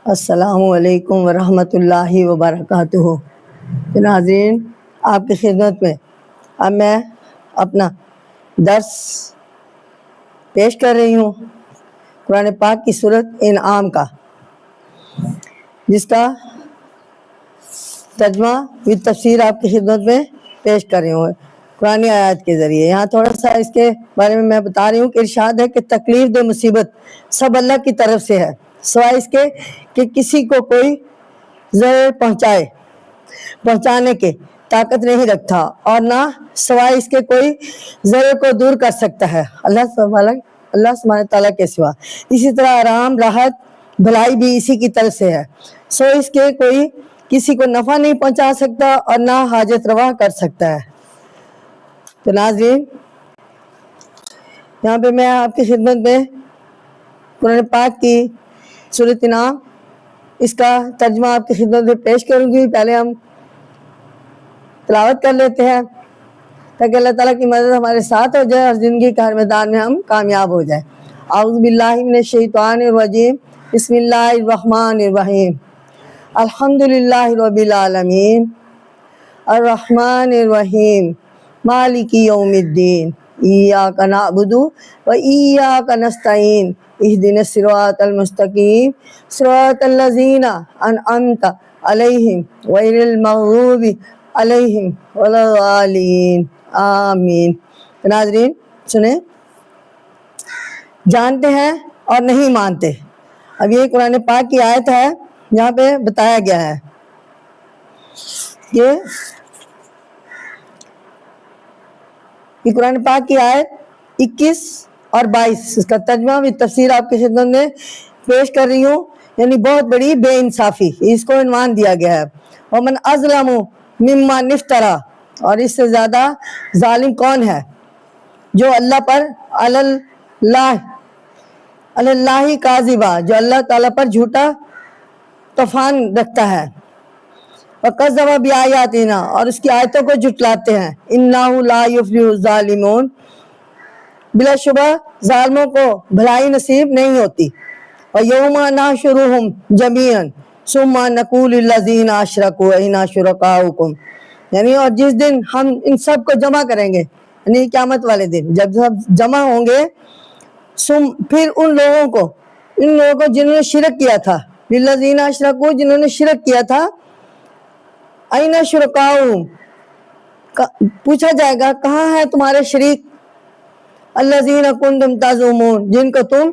السلام علیکم ورحمۃ اللہ وبرکاتہ۔ ناظرین، آپ کی خدمت میں اب میں اپنا درس پیش کر رہی ہوں قرآن پاک کی سورۃ انعام کا، جس کا ترجمہ و تفسیر آپ کی خدمت میں پیش کر رہی ہوں قرآن آیات کے ذریعے۔ یہاں تھوڑا سا اس کے بارے میں بتا رہی ہوں کہ ارشاد ہے کہ تکلیف دہ مصیبت سب اللہ کی طرف سے ہے، سوائے اس کے کہ کسی کو کوئی ضرر پہنچانے کے طاقت نہیں رکھتا، اور نہ سوائے اس کے کوئی ضرر کو دور کر سکتا ہے اللہ سبحانہ تعالیٰ کے سوا۔ اسی طرح آرام، راحت، بھلائی بھی اسی کی طرف سے ہے، سو اس کے کوئی کسی کو نفع نہیں پہنچا سکتا اور نہ حاجت روا کر سکتا ہے۔ تو ناظرین، یہاں پہ میں آپ کی خدمت میں قرآن پاک کی سورۃ انعام، اس کا ترجمہ آپ کی خدمت میں پیش کروں گی۔ پہلے ہم تلاوت کر لیتے ہیں تاکہ اللہ تعالیٰ کی مدد ہمارے ساتھ ہو جائے اور زندگی کے ہر میدان میں ہم کامیاب ہو جائیں۔ اعوذ باللہ من الشیطان الرجیم، بسم اللہ الرحمن الرحیم، الحمدللہ رب العالمین، الرحمن الرحیم، مالک یوم الدین، ایاک نعبد و ایاک نستعین، اہدنا الصراط المستقیم، صراط الذین انعمت علیہم غیر المغضوب علیہم ولا الضالین، آمین۔ ناظرین سنیں، جانتے ہیں اور نہیں مانتے۔ اب یہ قرآن پاک کی آیت ہے، یہاں پہ بتایا گیا ہے کہ قرآن پاک کی آیت 21 اور 22، اس کا ترجمہ بھی تفسیر آپ کی خدمت میں پیش کر رہی ہوں۔ یعنی بہت بڑی بے انصافی، اس کو عنوان دیا گیا ہے، ومن اظلم ممن افترا، اور اس سے زیادہ ظالم کون ہے جو اللہ پر اللہ کاذبا، جو اللہ تعالیٰ پر جھوٹا طوفان رکھتا ہے، وَكَذَّبَ بِآيَاتِنَا، اور اس کی آیتوں کو جھٹلاتے ہیں، إِنَّهُ لَا يُفْلِحُ الظَّالِمُونَ، بلا شبہ ظالموں کو بھلائی نصیب نہیں ہوتی۔ وَيَوْمَ نَحْشُرُهُمْ جَمِيعًا ثُمَّ نَقُولُ لِلَّذِينَ أَشْرَكُوا أَيْنَ شُرَكَاؤُكُمْ، یعنی اور جس دن ہم ان سب کو جمع کریں گے، یعنی قیامت والے دن جب سب جمع ہوں گے، پھر ان لوگوں کو جنہوں نے شرک کیا تھا، لِلَّذِينَ أَشْرَكُوا، جنہوں نے شرک کیا تھا، أَيْنَ شُرَكَاؤُهُمْ، پوچھا جائے گا کہاں ہے تمہارے شریک، الذین کنتم تزعمون، جن کو تم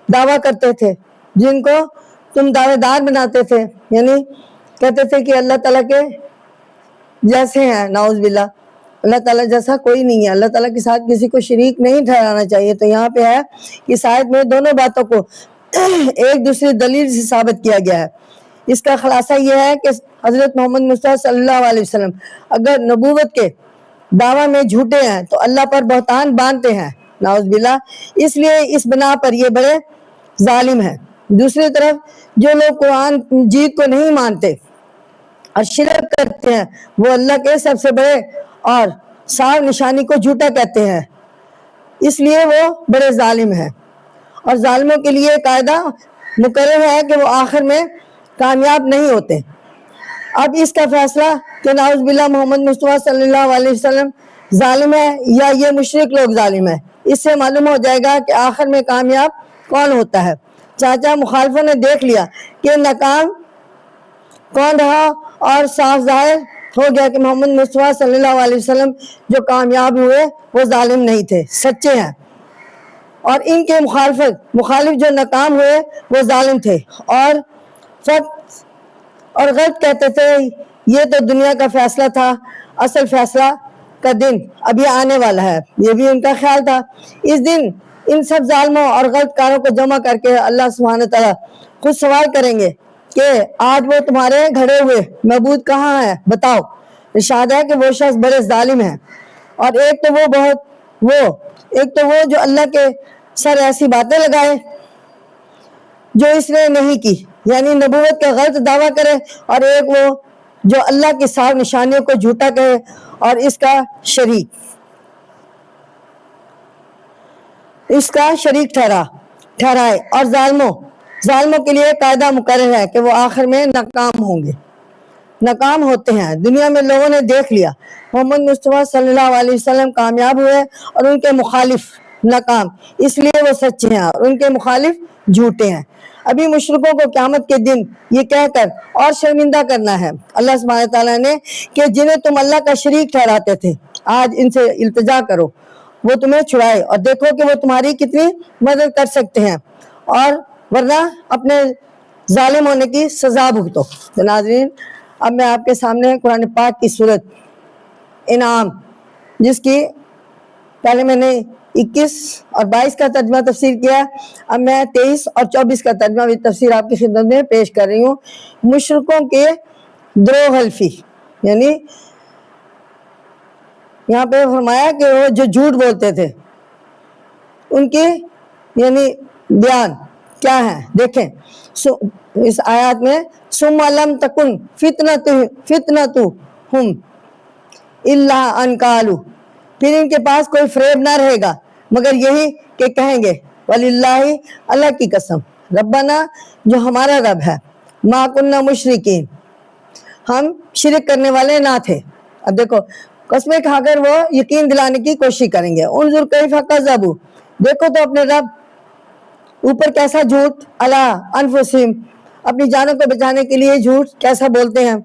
دعویٰ کرتے تھے، جن کو تم دعوے دار بناتے تھے، یعنی کہتے تھے کہ اللہ تعالیٰ کے جیسے ہیں، نعوذ باللہ، اللہ تعالیٰ جیسا کوئی نہیں ہے، اللہ تعالیٰ کے ساتھ کسی کو شریک نہیں ٹھہرانا چاہیے۔ تو یہاں پہ ہے کہ آیت میں دونوں باتوں کو ایک دوسری دلیل سے ثابت کیا گیا ہے۔ اس کا خلاصہ یہ ہے کہ حضرت محمد مصطفیٰ صلی اللہ علیہ وسلم اگر نبوت کے دعویٰ میں جھوٹے ہیں تو اللہ پر بہتان باندھتے ہیں، نعوذ باللہ، اس لیے اس بنا پر یہ بڑے ظالم ہیں۔ دوسری طرف جو لوگ قرآن مجید کو نہیں مانتے اور شرک کرتے ہیں، وہ اللہ کے سب سے بڑے اور صاف نشانی کو جھوٹا کہتے ہیں، اس لیے وہ بڑے ظالم ہیں، اور ظالموں کے لیے قاعدہ مقرر ہے کہ وہ آخر میں کامیاب نہیں ہوتے۔ اب اس کا فیصلہ کہ نعوذ باللہ محمد مصطفیٰ صلی اللہ علیہ وسلم ظالم ہے یا یہ مشرک لوگ ظالم ہیں، اس سے معلوم ہو جائے گا کہ آخر میں کامیاب کون ہوتا ہے۔ چاچا مخالفوں نے دیکھ لیا کہ ناکام کون رہا، اور صاف ظاہر ہو گیا کہ محمد مصطفیٰ صلی اللہ علیہ وسلم جو کامیاب ہوئے وہ ظالم نہیں تھے، سچے ہیں، اور ان کے مخالف جو ناکام ہوئے وہ ظالم تھے اور غلط کہتے تھے۔ یہ تو دنیا کا فیصلہ تھا، اصل فیصلہ کا دن ابھی آنے والا ہے، یہ بھی ان کا خیال تھا۔ اس دن ان سب ظالموں اور غلط کاروں کو جمع کر کے اللہ سبحانہ تعالیٰ خود سوال کریں گے کہ آج وہ تمہارے گھڑے ہوئے معبود کہاں ہے، بتاؤ۔ ارشاد ہے کہ وہ شخص بڑے ظالم ہیں، اور ایک تو وہ جو اللہ کے سر ایسی باتیں لگائے جو اس نے نہیں کی، یعنی نبوت کا غلط دعویٰ کرے، اور ایک وہ جو اللہ کی صاف نشانیوں کو جھوٹا کہے اور اس کا شریک ٹھہرائے۔ اور ظالموں، ظالموں کے لیے قاعدہ مقرر ہے کہ وہ آخر میں ناکام ہوں گے، ناکام ہوتے ہیں۔ دنیا میں لوگوں نے دیکھ لیا محمد مصطفیٰ صلی اللہ علیہ وسلم کامیاب ہوئے اور ان کے مخالف ناکام، اس لیے وہ سچے ہیں اور ان کے مخالف جھوٹے ہیں۔ ابھی مشرکوں کو قیامت کے دن یہ کہہ کر اور شرمندہ کرنا ہے اللہ سبحانہ تعالیٰ نے کہ جنہیں تم اللہ کا شریک ٹھہراتے تھے آج ان سے التجا کرو، وہ تمہیں چھڑائے اور دیکھو کہ وہ تمہاری کتنی مدد کر سکتے ہیں، اور ورنہ اپنے ظالم ہونے کی سزا بھگتو۔ تو ناظرین، اب میں آپ کے سامنے قرآن پاک کی سورت انعام، جس کی پہلے میں نے 21 اور 22 کا ترجمہ تفسیر کیا، اب میں 23 اور 24 کا ترجمہ بھی تفسیر آپ کی خدمت میں پیش کر رہی ہوں۔ مشرکوں کے دروغ حلفی، یعنی یہاں پہ فرمایا کہ وہ جو جھوٹ بولتے تھے ان کی یعنی بیان کیا ہے، دیکھیں اس آیات میں ثم لم تکن فتنتہم الا ان قالوا، پھر ان کے پاس کوئی فریب نہ رہے گا مگر یہی کہ کہیں گے وللہ، اللہ کی قسم، ربنا، جو ہمارا رب ہے، ما کننا مشرکین، ہم شرک کرنے والے نہ تھے۔ اب دیکھو قسمیں کھا کر وہ یقین دلانے کی کوشش کریں گے۔ انظر کیف کذبوا، دیکھو تو اپنے رب اوپر کیسا جھوٹ، علی انفسہم، اپنی جانوں کو بچانے کے لیے جھوٹ کیسا بولتے ہیں،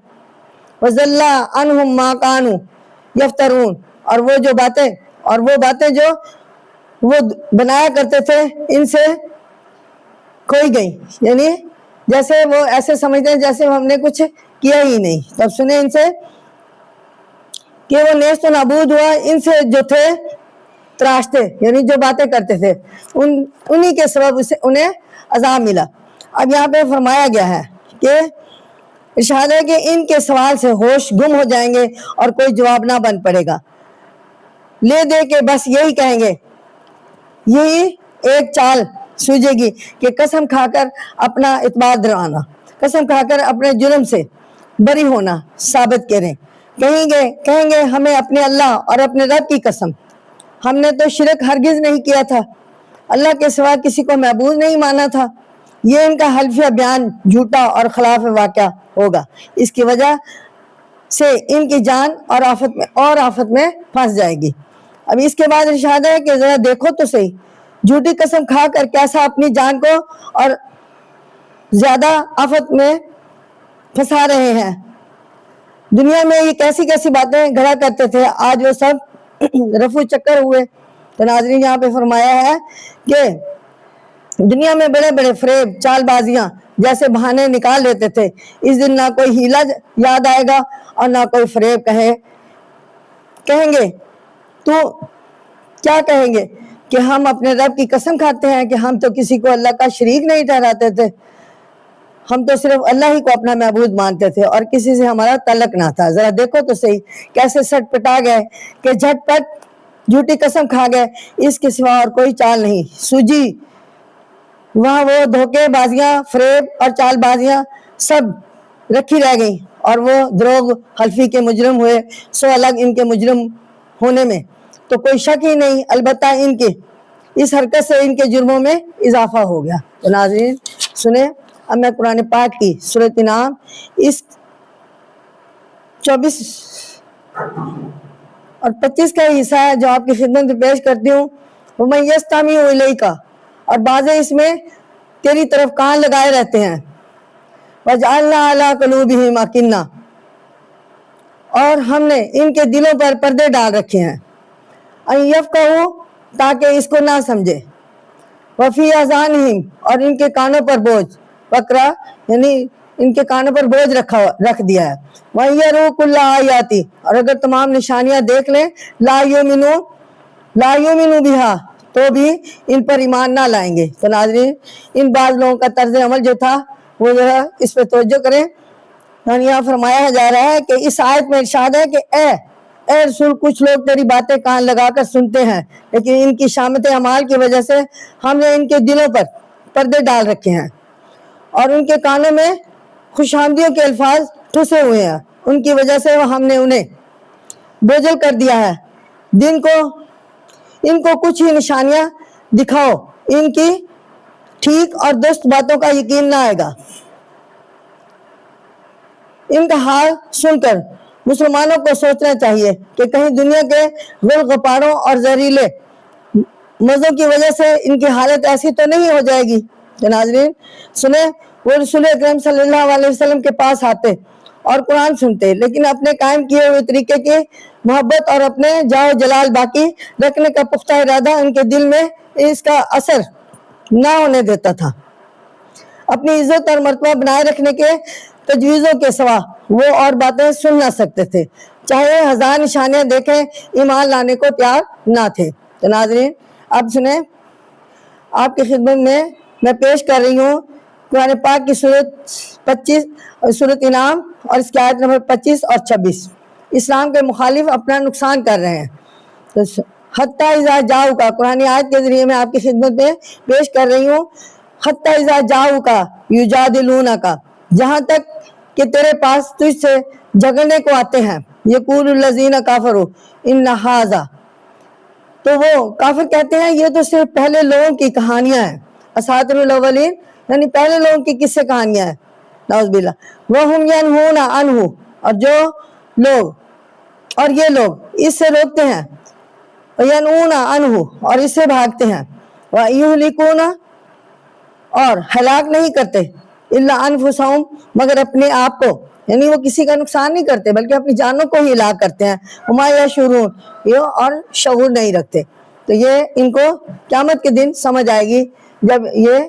وضل عنہم ما کانوا یفترون، اور وہ باتیں جو وہ بنایا کرتے تھے ان سے کھوئی گئی، یعنی جیسے وہ ایسے سمجھتے ہیں جیسے ہم نے کچھ کیا ہی نہیں۔ تب سنیں ان سے کہ وہ نیست و نابود ہوا ان سے جو تھے تراشتے، یعنی جو باتیں کرتے تھے انہی کے سبب انہیں عذاب ملا۔ اب یہاں پہ فرمایا گیا ہے کہ ارشاد ہے کہ ان کے سوال سے ہوش گم ہو جائیں گے اور کوئی جواب نہ بن پڑے گا، لے دے کے بس یہی کہیں گے، یہی ایک چال سوجے گی کہ قسم کھا کر اپنا اعتبار دلانا، قسم کھا کر اپنے جرم سے بری ہونا ثابت کریں، کہیں گے ہمیں اپنے اللہ اور اپنے رب کی قسم، ہم نے تو شرک ہرگز نہیں کیا تھا، اللہ کے سوا کسی کو معبود نہیں مانا تھا۔ یہ ان کا حلفیہ بیان جھوٹا اور خلاف واقعہ ہوگا، اس کی وجہ سے ان کی جان اور آفت میں پھنس جائے گی۔ اب اس کے بعد ارشاد ہے کہ ذرا دیکھو تو صحیح، جھوٹی قسم کھا کر کیسا اپنی جان کو اور زیادہ آفت میں پھنسا رہے ہیں۔ دنیا میں یہ کیسی کیسی باتیں گھڑا کرتے تھے، آج وہ سب رفو چکر ہوئے۔ تو ناظرین، یہاں پہ فرمایا ہے کہ دنیا میں بڑے بڑے فریب، چال بازیاں جیسے بہانے نکال لیتے تھے، اس دن نہ کوئی ہیلا یاد آئے گا اور نہ کوئی فریب کہیں گے تو کیا کہیں گے کہ ہم اپنے رب کی قسم کھاتے ہیں کہ ہم تو کسی کو اللہ کا شریک نہیں ٹھہراتے تھے، ہم تو صرف اللہ ہی کو اپنا معبود مانتے تھے اور کسی سے ہمارا تعلق نہ تھا۔ ذرا دیکھو تو صحیح کیسے سٹ پٹا گئے کہ جھٹ پٹ جھوٹی قسم کھا گئے، اس کے سوا اور کوئی چال نہیں سوجی۔ وہاں وہ دھوکے بازیاں، فریب اور چال بازیاں سب رکھی رہ گئیں اور وہ دروغ حلفی کے مجرم ہوئے، سو الگ ان کے مجرم ہونے میں تو کوئی شک ہی نہیں، البتہ ان کے اس حرکت سے ان کے جرموں میں اضافہ ہو گیا۔ تو ناظرین سنیں، اب میں قرآن پاک کی سورۃ انعام اس 24 اور 25 کا حصہ ہے جو آپ کی خدمت میں پیش کرتی ہوں۔ وَمَن يَسْتَمِعُ إِلَيْكَ، اور بعضیں اس میں تیری طرف کان لگائے رہتے ہیں، وَجْعَلْنَا عَلَىٰ قُلُوبِهِمْ أَكِنَّةً، اور ہم نے ان کے دلوں پر پردے ڈال رکھے ہیں، أَن يَفْقَهُوا، تاکہ اس کو نہ سمجھے، وَفِي آذَانِهِمْ، اور ان کے کانوں پر بوجھ، وقرا یعنی ان کے کانوں پر بوجھ رکھ دیا ہے، وَإِن يَرَوْا كُلَّ آيَاتٍ، اور اگر تمام نشانیاں دیکھ لیں، لا يُؤْمِنُوا بِهَا، تو بھی ان پر ایمان نہ لائیں گے۔ تو ناظرین، ان بعض لوگوں کا طرز عمل جو تھا وہ ذرا اس پہ توجہ کریں۔ یہاں فرمایا جا رہا ہے کہ اس آیت میں ارشاد ہے کہ اے رسول، کچھ لوگ تیری باتیں کان لگا کر سنتے ہیں، لیکن ان کی شامت اعمال کی وجہ سے ہم نے ان کے دلوں پر پردے ڈال رکھے ہیں اور ان کے کانوں میں خوش آمدیوں کے الفاظ ٹھسے ہوئے ہیں، ان کی وجہ سے ہم نے انہیں بوجھل کر دیا ہے۔ ان کو کچھ ہی نشانیاں دکھاؤ ان کی ٹھیک اور درست باتوں کا یقین نہ آئے گا۔ ان کا حال سن کر مسلمانوں کو سوچنا چاہیے کہ کہیں دنیا کے غل غپاروں اور زہریلے مزوں کی وجہ سے ان کی حالت ایسی تو نہیں ہو جائے گی۔ تو ناظرین سنیں، وہ رسول اکرم صلی اللہ علیہ وسلم کے پاس آتے اور قرآن سنتے، لیکن اپنے قائم کیے ہوئے طریقے کی محبت اور اپنے جاہ و جلال باقی رکھنے کا پختہ ارادہ ان کے دل میں اس کا اثر نہ ہونے دیتا تھا۔ اپنی عزت اور مرتبہ بنائے رکھنے کے تجویزوں کے سوا وہ اور باتیں سن نہ سکتے تھے، چاہے ہزار نشانیاں دیکھیں ایمان لانے کو تیار نہ تھے۔ تو ناظرین اب سنیں، آپ کی خدمت میں پیش کر رہی ہوں قرآن پاک کی سورۃ انعام اور اس کی آیت نمبر 25 اور 26۔ اسلام کے مخالف اپنا نقصان کر رہے ہیں۔ حتیٰ اذا جاؤ کا قرآن آیت کے ذریعے میں آپ کی خدمت میں پیش کر رہی ہوں۔ حتیٰ اذا جاؤ کا یجادلونک، جہاں تک کہ تیرے پاس تجھ سے جھگڑنے کو آتے ہیں۔ یقول الذین کفروا ان ھذا، تو وہ کافر کہتے ہیں یہ تو صرف پہلے لوگوں کی کہانیاں ہیں، اساطیر الاولین یعنی پہلے لوگوں کی قصے کہانیاں ہیں، نعوذ باللہ۔ وہم ینہون عنہ، اور جو لوگ اور یہ لوگ اس سے روکتے ہیں، ینہون عنہ اور اس سے بھاگتے ہیں، ویہلکون اور ہلاک نہیں کرتے، الا انفسہم مگر اپنے آپ کو، یعنی وہ کسی کا نقصان نہیں کرتے بلکہ اپنی جانوں کو ہی ہلاک کرتے ہیں، وما یشعرون، یہ اور شعور نہیں رکھتے۔ تو یہ ان کو قیامت کے دن سمجھ آئے گی جب یہ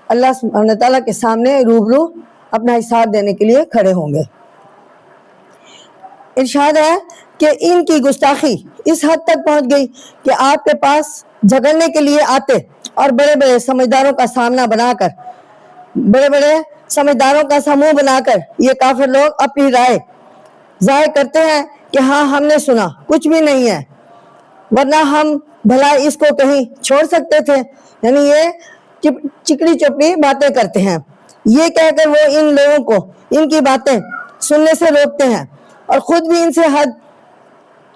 اللہ سبحانہ تعالیٰ کے سامنے روبرو اپنا حساب دینے کے لیے کھڑے ہوں گے۔ ارشاد ہے کہ ان کی گستاخی اس حد تک پہنچ گئی کہ آپ کے پاس جھگڑنے کے لیے آتے اور بڑے بڑے سمجھداروں کا سامنا بنا کر، بڑے بڑے سمجھداروں کا سموہ بنا کر یہ کافر لوگ اپنی رائے ظاہر کرتے ہیں کہ ہاں ہم نے سنا، کچھ بھی نہیں ہے، ورنہ ہم بھلا اس کو کہیں چھوڑ سکتے تھے، یعنی یہ چکڑی چپڑی باتیں کرتے ہیں۔ یہ کہہ کر وہ ان لوگوں کو ان کی باتیں سننے سے روکتے ہیں اور خود بھی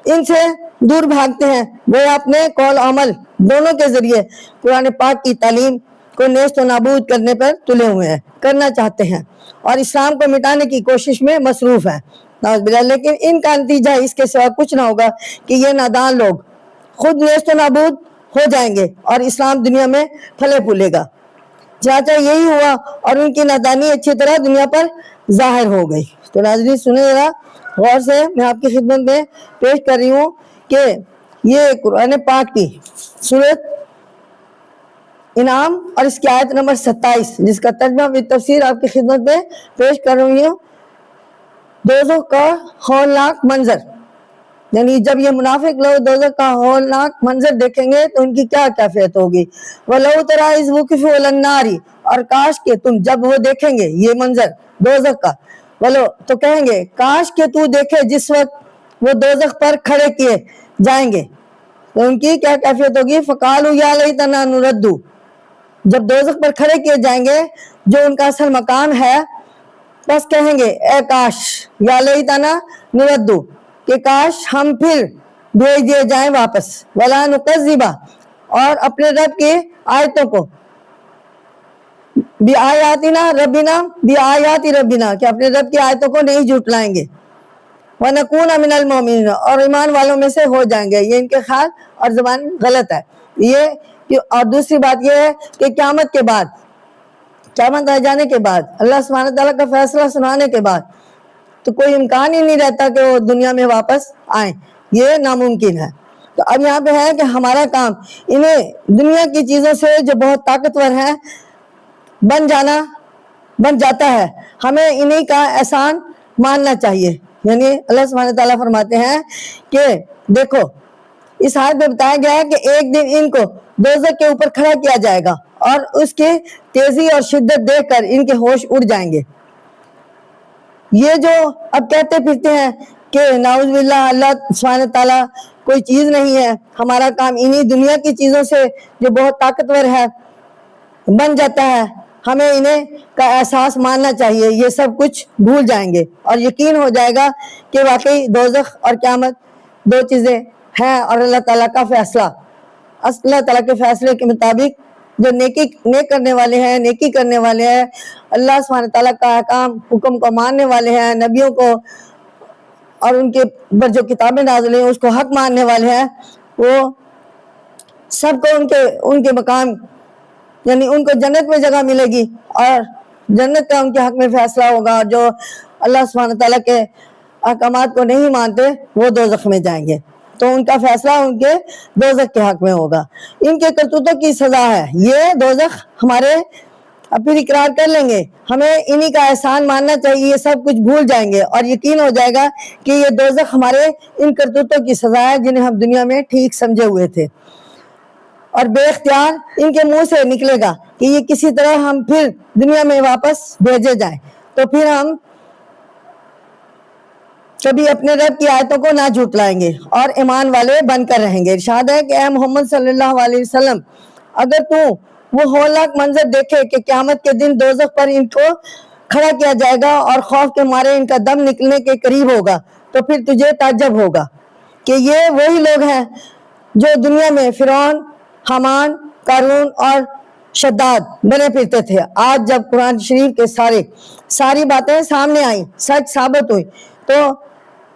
ان سے دور بھاگتے ہیں۔ وہ اپنے قول عمل دونوں کے ذریعے قرآن پاک کی تعلیم کو نیست و نابود کرنے پر تلے ہوئے ہیں، کرنا چاہتے ہیں اور اسلام کو مٹانے کی کوشش میں مصروف ہیں، نعوذ باللہ۔ لیکن ان کا نتیجہ اس کے سوا کچھ نہ ہوگا کہ یہ نادان لوگ خود نیست و نابود ہو جائیں گے اور اسلام دنیا میں پھلے پھولے گا۔ چنانچہ یہی ہوا اور ان کی نادانی اچھی طرح دنیا پر ظاہر ہو گئی۔ تو ناظرین سنیں ذرا غور سے، میں آپ کی خدمت میں پیش کر رہی ہوں کہ یہ قرآن پاک کی سورۃ انعام اور اس کی آیت نمبر 27 جس کا ترجمہ و تفسیر آپ کی خدمت میں پیش کر رہی ہوں۔ دوزخ کا ہولناک منظر، یعنی جب یہ منافق لوگ دوزخ کا ہولناک منظر دیکھیں گے تو ان کی کیا کیفیت ہوگی۔ وَلَوْ تَرَىٰ إِذْ وُقِفُوا عَلَى النَّارِ، اور کاش کہ تم جب وہ دیکھیں گے یہ منظر دوزخ کا، تو کہیں گے کاش کہ تو دیکھے جس وقت وہ دوزخ پر کھڑے کیے جائیں گے، تو ان کی کیا کیفیت ہوگی۔ فَقَالُوا يَا لَيْتَنَا نُرَدُّ، جب دوزخ پر کھڑے کیے جائیں گے جو ان کا اصل مقام ہے، بس کہیں گے اے کاش، یا لیتنا نرد، کہ کاش ہم پھر بھیج دیے جائیں واپس، ولا نکذب، اور اپنے رب کی آیتوں کو، بآیاتنا ربنا، بآیات ربنا، کہ اپنے رب کی آیتوں کو نہیں جھٹلائیں گے، ونکون من المؤمنین، اور ایمان والوں میں سے ہو جائیں گے۔ یہ ان کے خیال اور زبان غلط ہے یہ۔ اور دوسری بات یہ ہے کہ قیامت کے بعد، قیامت آ جانے کے بعد، اللہ سبحانہ تعالیٰ کا فیصلہ سنانے کے بعد تو کوئی امکان ہی نہیں رہتا کہ وہ دنیا میں واپس آئیں، یہ ناممکن ہے۔ تو اب یہاں پہ ہے کہ ہمارا کام انہیں دنیا کی چیزوں سے جو بہت طاقتور ہیں بن جاتا ہے، ہمیں انہیں کا احسان ماننا چاہیے۔ یعنی اللہ سبحانہ تعالیٰ فرماتے ہیں کہ دیکھو اس آیت میں بتایا گیا ہے کہ ایک دن ان کو دوزخ کے اوپر کھڑا کیا جائے گا اور اس کی تیزی اور شدت دیکھ کر ان کے ہوش اڑ جائیں گے۔ یہ جو اب کہتے پھرتے ہیں کہ نعوذ باللہ اللہ سبحانہ تعالیٰ کوئی چیز نہیں ہے، ہمارا کام انہی دنیا کی چیزوں سے جو بہت طاقتور ہے بن جاتا ہے، ہمیں انہیں کا احساس ماننا چاہیے، یہ سب کچھ بھول جائیں گے اور یقین ہو جائے گا کہ واقعی دوزخ اور قیامت دو چیزیں ہیں، اور اللہ تعالیٰ کا فیصلہ، اللہ تعالیٰ کے فیصلے کے مطابق جو نیک کرنے والے ہیں، نیکی کرنے والے ہیں، اللہ سبحانہ تعالیٰ کا احکام حکم کو ماننے والے ہیں، نبیوں کو اور ان کے پر جو کتابیں نازل ہیں اس کو حق ماننے والے ہیں، وہ سب کو ان کے مقام، یعنی ان کو جنت میں جگہ ملے گی اور جنت کا ان کے حق میں فیصلہ ہوگا۔ جو اللہ سبحانہ تعالیٰ کے احکامات کو نہیں مانتے وہ دوزخ میں جائیں گے، تو ان کا فیصلہ ان کے دوزخ کے حق میں ہوگا۔ ان کے کرتوتوں کی سزا ہے یہ دوزخ ہمارے، اب پھر اقرار کر لیں گے، ہمیں انہی کا احسان ماننا چاہیے، یہ سب کچھ بھول جائیں گے اور یقین ہو جائے گا کہ یہ دوزخ ہمارے ان کرتوتوں کی سزا ہے جنہیں ہم دنیا میں ٹھیک سمجھے ہوئے تھے، اور بے اختیار ان کے منہ سے نکلے گا کہ یہ کسی طرح ہم پھر دنیا میں واپس بھیجے جائیں، تو پھر ہم کبھی اپنے رب کی آیتوں کو نہ جھٹلائیں گے اور ایمان والے بن کر رہیں گے۔ ارشاد ہے کہ اے محمد صلی اللہ علیہ وسلم، اگر تو وہ ہولناک منظر دیکھے کہ قیامت کے دن دوزخ پر ان کو کھڑا کیا جائے گا اور خوف کے مارے ان کا دم نکلنے کے قریب ہوگا، تو پھر تجھے تعجب ہوگا کہ یہ وہی لوگ ہیں جو دنیا میں فرعون، حامان، قارون اور شداد بنے پھرتے تھے۔ آج جب قرآن شریف کے ساری باتیں سامنے آئیں، سچ ثابت ہوئی، تو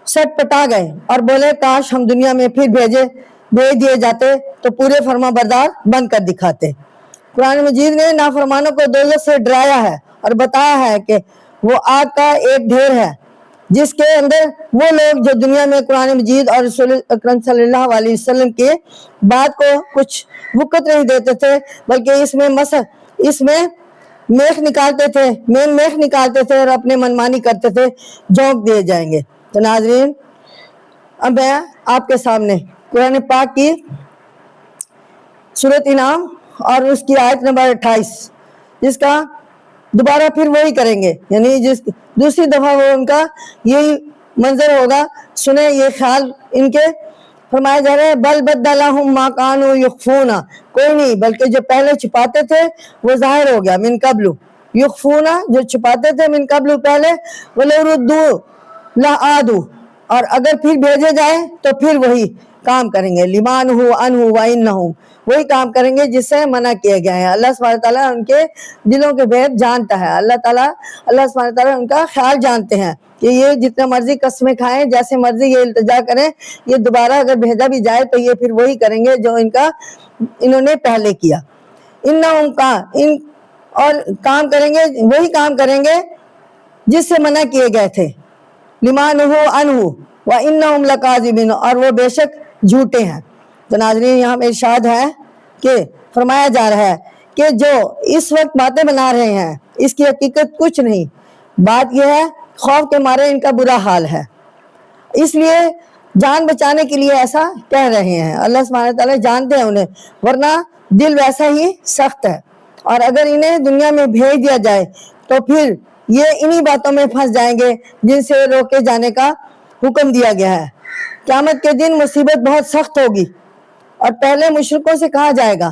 سٹ پٹا گئے اور بولے کاش ہم دنیا میں پھر بھیج دیے جاتے تو پورے فرما بردار بن کر دکھاتے۔ قرآن مجید نے نافرمانوں کو دوزخ سے ڈرایا ہے اور بتایا ہے کہ وہ آگ کا ایک ڈھیر ہے جس کے اندر وہ لوگ جو دنیا میں قرآن مجید اور رسول اکرم صلی اللہ علیہ وسلم کے بات کو کچھ وقت نہیں دیتے تھے، بلکہ اس میں میخ نکالتے تھے اور اپنے منمانی کرتے تھے، جھونک دیے جائیں گے۔ تو ناظرین، اب میں آپ کے سامنے قرآن پاک کی سورۃ انعام اور اس کی آیت نمبر 28، جس کا دوبارہ پھر وہی کریں گے، یعنی جس دوسری دفعہ وہ ان کا یہی منظر ہوگا، سنیں یہ خیال ان کے فرمایا جا رہا ہے، بل بدلہم ما کانوا یخفون، کوئی نہیں بلکہ جو پہلے چھپاتے تھے وہ ظاہر ہو گیا، من قبل یخفون، جو چھپاتے تھے من قبل پہلے، ولو ردوا لعادوا، اور اگر پھر بھیجے جائیں تو پھر وہی کام کریں گے، لما نہوا عنہ وانہم، وہی کام کریں گے جس سے منع کیے گئے ہیں۔ اللہ سبحانہ تعالیٰ ان کے دلوں کے بھید جانتا ہے، اللہ سبحانہ تعالیٰ ان کا خیال جانتے ہیں کہ یہ جتنا مرضی قسمیں کھائیں، جیسے مرضی یہ التجا کریں، یہ دوبارہ اگر بھیجا بھی جائے تو یہ پھر وہی کریں گے جو انہوں نے پہلے کیا۔ اور وہی کام کریں گے جس سے منع کیے گئے تھے، لما نہوا عنہ وانہم لکاذبون، اور وہ بے شک جھوٹے ہیں۔ تو ناظرین، یہاں میں ارشاد ہے کہ فرمایا جا رہا ہے کہ جو اس وقت باتیں بنا رہے ہیں اس کی حقیقت کچھ نہیں، بات یہ ہے خوف کے مارے ان کا برا حال ہے، اس لیے جان بچانے کے لیے ایسا کہہ رہے ہیں۔ اللہ سبحانہ تعالیٰ جانتے ہیں انہیں، ورنہ دل ویسا ہی سخت ہے، اور اگر انہیں دنیا میں بھیج دیا جائے تو پھر یہ انہی باتوں میں پھنس جائیں گے جن سے روکے جانے کا حکم دیا گیا ہے۔ قیامت کے دن مصیبت بہت سخت ہوگی، اور پہلے مشرکوں سے کہا جائے گا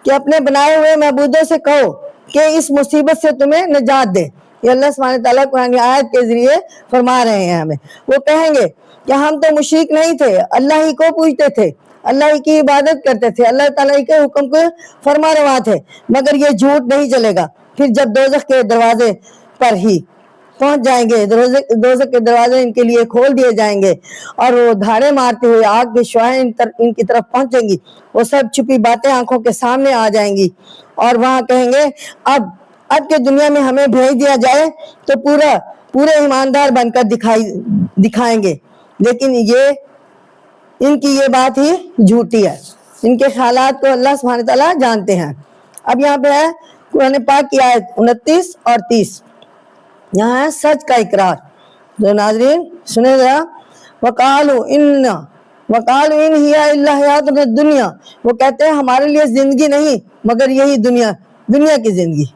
کہ اپنے بنائے ہوئے معبودوں سے کہو کہ اس مصیبت سے تمہیں نجات دے۔ یہ اللہ سبحانہ تعالیٰ قرآن آیت کے ذریعے فرما رہے ہیں ہمیں۔ وہ کہیں گے کہ ہم تو مشرک نہیں تھے، اللہ ہی کو پوجتے تھے، اللہ ہی کی عبادت کرتے تھے، اللہ تعالیٰ کے حکم کو فرما روا تھے، مگر یہ جھوٹ نہیں چلے گا۔ پھر جب دوزخ کے دروازے پر ہی پہنچ جائیں گے، دوزخ کے دروازے ان کے لیے کھول دیے جائیں گے اور وہ دھاڑے مارتے ہوئے آگ کی شعاعیں ان کی طرف پہنچیں گی، وہ سب چھپی باتیں آنکھوں کے سامنے آ جائیں گی، اور وہاں کہیں گے اب کے دنیا میں ہمیں بھیج دیا جائے تو پورے ایماندار بن کر دکھائیں گے، لیکن ان کی یہ بات ہی جھوٹی ہے، ان کے خیالات کو اللہ سبحانہ تعالیٰ جانتے ہیں۔ اب یہاں پہ ہے قرآن پاک کی آیت 29 اور 30، یہاں ہے سچ کا اقرار۔ جو ناظرین سنے ذرا، وَقَالُوا إِنْ هِيَ إِلَّا حَيَاتُنَا الدُّنْيَا، وہ کہتے ہیں ہمارے لیے زندگی نہیں مگر یہی دنیا کی زندگی،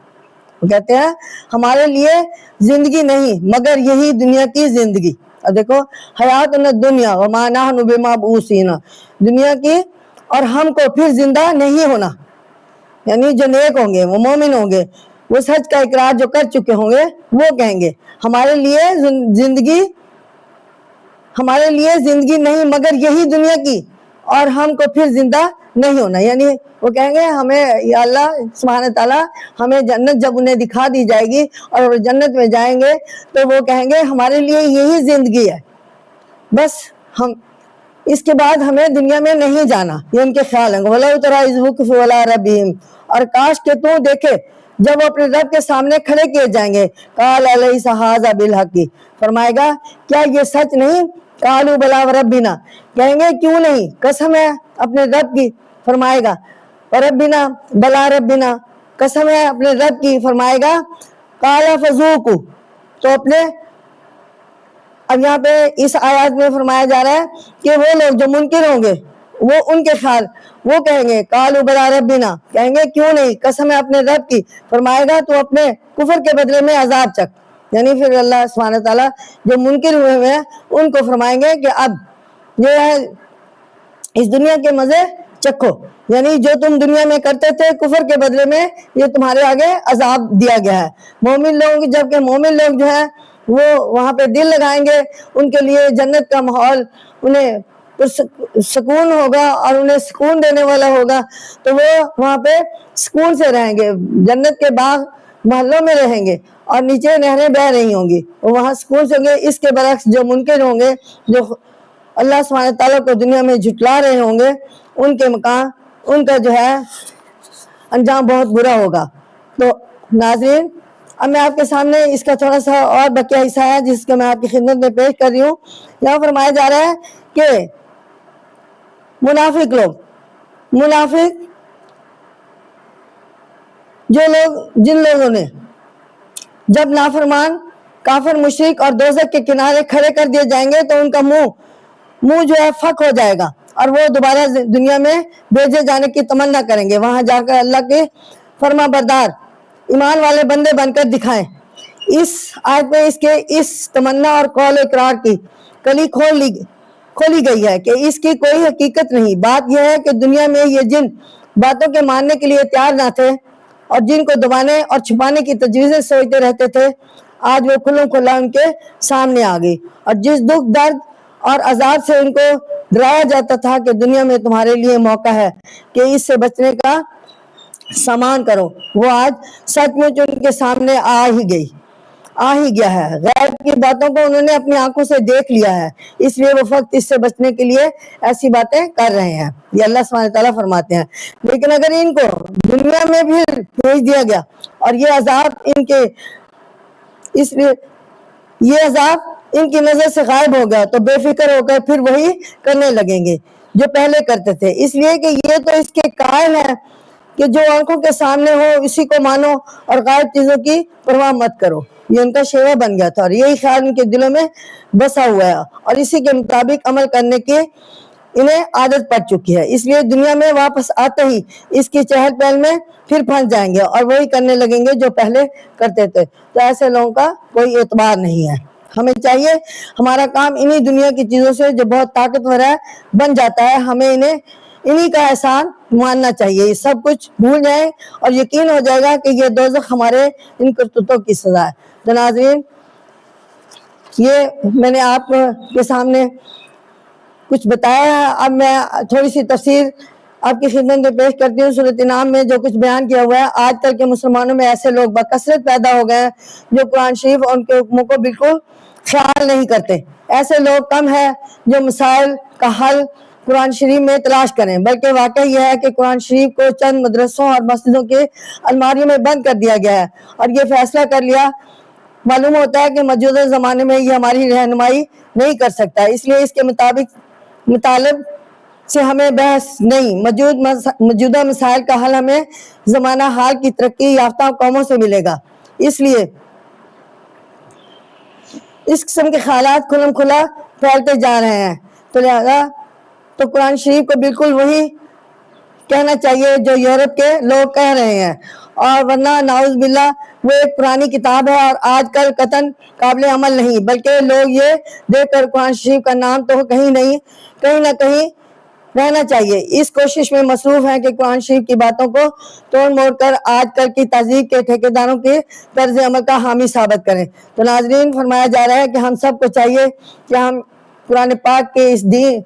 وہ کہتے ہیں ہمارے لیے زندگی نہیں مگر یہی دنیا کی زندگی۔ اور دیکھو، حیاتنا الدنیا وما نحن بمبعوثین، دنیا کی، اور ہم کو پھر زندہ نہیں ہونا، یعنی جو نیک ہوں گے، وہ مومن ہوں گے، وہ سچ کا اقرار جو کر چکے ہوں گے، وہ کہیں گے ہمارے لیے زندگی نہیں مگر یہی دنیا کی، اور ہم کو پھر زندہ نہیں ہونا. یعنی وہ کہیں گے ہمیں یا اللہ سبحانہ تعالیٰ ہمیں جنت جب انہیں دکھا دی جائے گی اور وہ جنت میں جائیں گے تو وہ کہیں گے ہمارے لیے یہی زندگی ہے, بس ہم اس کے بعد ہمیں دنیا میں نہیں جانا. یہ ان کے خیال ہیں. وَلَوْ تَرَىٰ إِذْ وُقِفُوا عَلَىٰ رَبِّهِمْ, اور کاش کہ تو دیکھے جب وہ اپنے رب کے سامنے کھڑے کیے جائیں گے. قَالَ أَلَيْسَ هَٰذَا بِالْحَقِّ, فرمائے گا کیا یہ سچ نہیں؟ قَالُوا بَلَىٰ وَرَبِّنَا, کہیں گے کیوں نہیں, قسم ہے اپنے رب کی. فرمائے گا وَرَبِّنَا بَلَىٰ رَبِّنَا, قسم ہے اپنے رب کی. فرمائے گا قَالَ فَذُوقُوا, تو اپنے اب یہاں پہ اس آیات میں فرمایا جا رہا ہے کہ وہ لوگ جو منکر ہوں گے وہ ان کے خیال وہ کہیں گے قالوا بلا ربنا, کہیں گے کیوں نہیں, قسم ہے اپنے رب کی. فرمائے گا تو اپنے کفر کے بدلے میں عذاب چکھ. یعنی پھر اللہ سبحانہ تعالیٰ جو منکر ہوئے ہوئے ہیں ان کو فرمائیں گے کہ اب یہ ہے اس دنیا کے مزے چکھو. یعنی جو تم دنیا میں کرتے تھے کفر کے بدلے میں یہ تمہارے آگے عذاب دیا گیا ہے. مومن لوگ, جبکہ مومن لوگ جو ہے وہ وہاں پہ دل لگائیں گے, ان کے لیے جنت کا ماحول انہیں سکون ہوگا اور انہیں سکون دینے والا ہوگا, تو وہ وہاں پہ سکون سے رہیں گے, جنت کے باغ محلوں میں رہیں گے اور نیچے نہریں بہہ رہی ہوں گی, وہ وہاں سکون سے ہوں گے. اس کے برعکس جو منکر ہوں گے, جو اللہ سبحانہ تعالیٰ کو دنیا میں جھٹلا رہے ہوں گے, ان کے مقام ان کا جو ہے انجام بہت برا ہوگا. تو ناظرین, اب میں آپ کے سامنے اس کا تھوڑا سا اور بقیہ حصہ ہے جس کو میں آپ کی خدمت میں پیش کر رہی ہوں. یہاں فرمایا جا رہا ہے کہ منافق لوگ, منافق جو لوگ جن لوگوں نے جب نافرمان کافر مشرک اور دوزخ کے کنارے کھڑے کر دیے جائیں گے تو ان کا منہ جو ہے پھک ہو جائے گا اور وہ دوبارہ دنیا میں بھیجے جانے کی تمنا کریں گے, وہاں جا کر اللہ کے فرما بردار ایمان والے بندے بن کر دکھائیں. اس آیت میں اس کے اس تمنا اور قول اقرار کی کلی کھولی گئی ہے کہ اس کی کوئی حقیقت نہیں. بات یہ ہے کہ دنیا میں یہ جن باتوں کے ماننے کے لیے تیار نہ تھے اور جن کو دبانے اور چھپانے کی تجویزیں سوچتے رہتے تھے, آج وہ کھلم کھلا ان کے سامنے آ گئی. اور جس دکھ درد اور عذاب سے ان کو ڈرایا جاتا تھا کہ دنیا میں تمہارے لیے موقع ہے کہ اس سے بچنے کا سامان کرو, وہ آج سچ مچ ان کے سامنے آ ہی گیا ہے. غیب کی باتوں کو انہوں نے اپنی آنکھوں سے دیکھ لیا ہے, اس لیے وہ فقط اس سے بچنے کے لیے ایسی باتیں کر رہے ہیں. یہ اللہ سبحانہ تعالیٰ فرماتے ہیں. لیکن اگر ان کو دنیا میں بھی بھیج دیا گیا اور یہ عذاب ان کے اس لیے یہ عذاب ان کی نظر سے غائب ہو گیا تو بے فکر ہو کر پھر وہی کرنے لگیں گے جو پہلے کرتے تھے. اس لیے کہ یہ تو اس کے قائل ہے کہ جو آنکھوں کے سامنے ہو اسی کو مانو اور غائب چیزوں کی پرواہ مت کرو. یہ ان کا شیوہ بن گیا تھا اور یہی خیال ان کے دلوں میں بسا ہوا ہے اور اسی کے مطابق عمل کرنے کی انہیں عادت پڑ چکی ہے. اس لیے دنیا میں واپس آتے ہی اس کی چہل پہل میں پھر پھنس جائیں گے اور وہی کرنے لگیں گے جو پہلے کرتے تھے. تو ایسے لوگوں کا کوئی اعتبار نہیں ہے. ہمیں چاہیے ہمارا کام انہی دنیا کی چیزوں سے جو بہت طاقتور ہے بن جاتا ہے, ہمیں انہی کا احسان ماننا چاہیے. یہ سب کچھ بھول جائیں اور یقین ہو جائے گا کہ یہ دوزخ ہمارے ان کرتوتوں کی سزا ہے. تو ناظرین, یہ میں نے آپ کے سامنے کچھ بتایا ہے. اب میں تھوڑی سی تفسیر آپ کی خدمت میں پیش کرتی ہوں. سورۃ انعام میں جو کچھ بیان کیا ہوا ہے, آج کل کے مسلمانوں میں ایسے لوگ بکثرت پیدا ہو گئے ہیں جو قرآن شریف اور ان کے حکموں کو بالکل خیال نہیں کرتے. ایسے لوگ کم ہیں جو مسائل کا حل قرآن شریف میں تلاش کریں, بلکہ واقعہ یہ ہے کہ قرآن شریف کو چند مدرسوں اور مسجدوں کے الماریوں میں بند کر دیا گیا ہے اور یہ فیصلہ کر لیا معلوم ہوتا ہے کہ موجودہ زمانے میں یہ ہماری رہنمائی نہیں کر سکتا. اس لیے اس کے مطالب سے ہمیں بحث نہیں, موجودہ مسائل کا حل ہمیں زمانہ حال کی ترقی یافتہ قوموں سے ملے گا. اس لیے اس قسم کے خیالات کھلم کھلا پھیلتے جا رہے ہیں. تو لہذا تو قرآن شریف کو بالکل وہی کہنا چاہیے جو یورپ کے لوگ کہہ رہے ہیں, اور ورنہ نعوذ باللہ وہ ایک پرانی کتاب ہے اور آج کل قطعاً قابل عمل نہیں. بلکہ لوگ یہ دیکھ کر قرآن شریف کا نام تو کہیں نہ کہیں رہنا چاہیے, اس کوشش میں مصروف ہیں کہ قرآن شریف کی باتوں کو توڑ موڑ کر آج کل کی تہذیب کے ٹھیکیداروں کے طرز عمل کا حامی ثابت کریں. تو ناظرین, فرمایا جا رہا ہے کہ ہم سب کو چاہیے کہ ہم قرآن پاک کے اس دین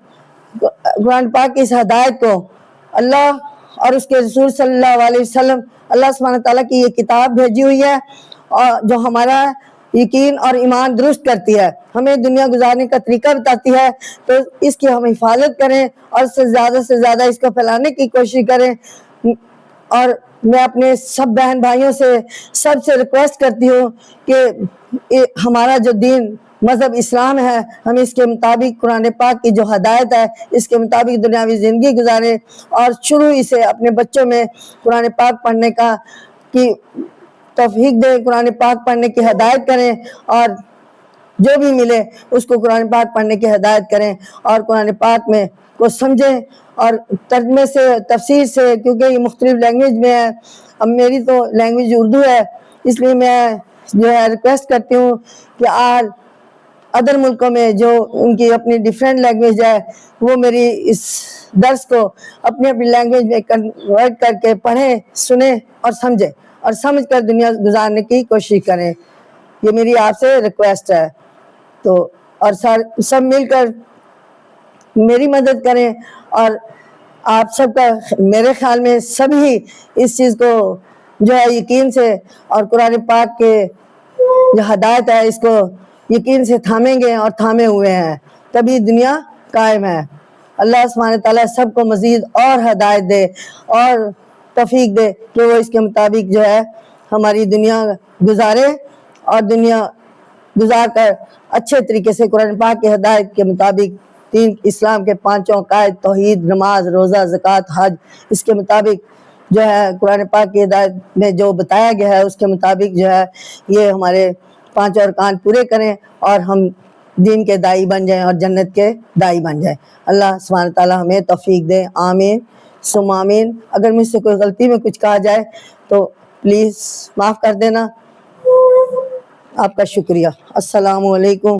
قرآن پاک کی اس ہدایت کو اللہ اور اس کے رسول صلی اللہ علیہ وسلم، اللہ سبحانہ تعالیٰ کی یہ کتاب بھیجی ہوئی ہے اور جو ہمارا یقین اور ایمان درست کرتی ہے، ہمیں دنیا گزارنے کا طریقہ بتاتی ہے، تو اس کی ہم حفاظت کریں اور سے زیادہ اس کو پھیلانے کی کوشش کریں۔ اور میں اپنے سب بہن بھائیوں سے سب سے ریکویسٹ کرتی ہوں کہ ہمارا جو دین مذہب اسلام ہے، ہم اس کے مطابق قرآن پاک کی جو ہدایت ہے اس کے مطابق دنیاوی زندگی گزاریں اور شروع ہی سے اپنے بچوں میں قرآن پاک پڑھنے کی توفیق دیں، قرآن پاک پڑھنے کی ہدایت کریں اور جو بھی ملے اس کو قرآن پاک پڑھنے کی ہدایت کریں اور قرآن پاک میں کو سمجھیں اور ترجمے سے تفسیر سے، کیونکہ یہ مختلف لینگویج میں ہے۔ اب میری تو لینگویج اردو ہے، اس لیے میں جو ہے ریکویسٹ کرتی ہوں کہ ادر ملکوں میں جو ان کی اپنی ڈیفرنٹ لینگویج ہے وہ میری اس درس کو اپنی اپنی لینگویج میں کنورٹ کر کے پڑھیں، سنیں اور سمجھیں اور سمجھ کر دنیا گزارنے کی کوشش کریں۔ یہ میری آپ سے ریکویسٹ ہے۔ تو اور سب مل کر میری مدد کریں اور آپ سب کا میرے خیال میں سبھی اس چیز کو جو ہے یقین سے اور قرآن پاک کے جو ہدایت ہے اس کو یقین سے تھامیں گے اور تھامے ہوئے ہیں، تبھی دنیا قائم ہے۔ اللہ سبحانہ تعالیٰ سب کو مزید اور ہدایت دے اور توفیق دے کہ وہ اس کے مطابق جو ہے ہماری دنیا گزارے اور دنیا گزار کر اچھے طریقے سے قرآن پاک کی ہدایت کے مطابق دین اسلام کے پانچوں عقائد، توحید، نماز، روزہ، زکوٰۃ، حج، اس کے مطابق جو ہے قرآن پاک کی ہدایت میں جو بتایا گیا ہے اس کے مطابق جو ہے یہ ہمارے پانچوں ارکان پورے کریں اور ہم دین کے داعی بن جائیں اور جنت کے داعی بن جائیں۔ اللہ سبحانہ تعالیٰ ہمیں توفیق دے، آمین ثم آمین۔ اگر مجھ سے کوئی غلطی میں کچھ کہا جائے تو پلیز معاف کر دینا۔ آپ کا شکریہ۔ السلام علیکم۔